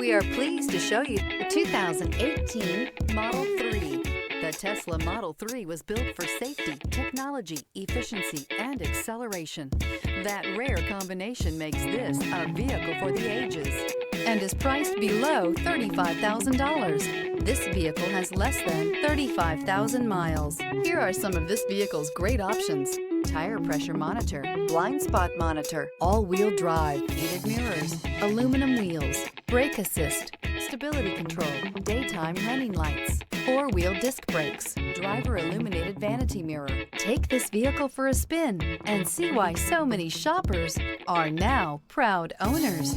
We are pleased to show you the 2018 Model 3. The Tesla Model 3 was built for safety, technology, efficiency, and acceleration. That rare combination makes this a vehicle for the ages and is priced below $35,000. This vehicle has less than 35,000 miles. Here are some of this vehicle's great options: tire pressure monitor, blind spot monitor, all-wheel drive, heated mirrors, aluminum wheels, brake assist, stability control, daytime running lights, four-wheel disc brakes, driver illuminated vanity mirror. Take this vehicle for a spin and see why so many shoppers are now proud owners.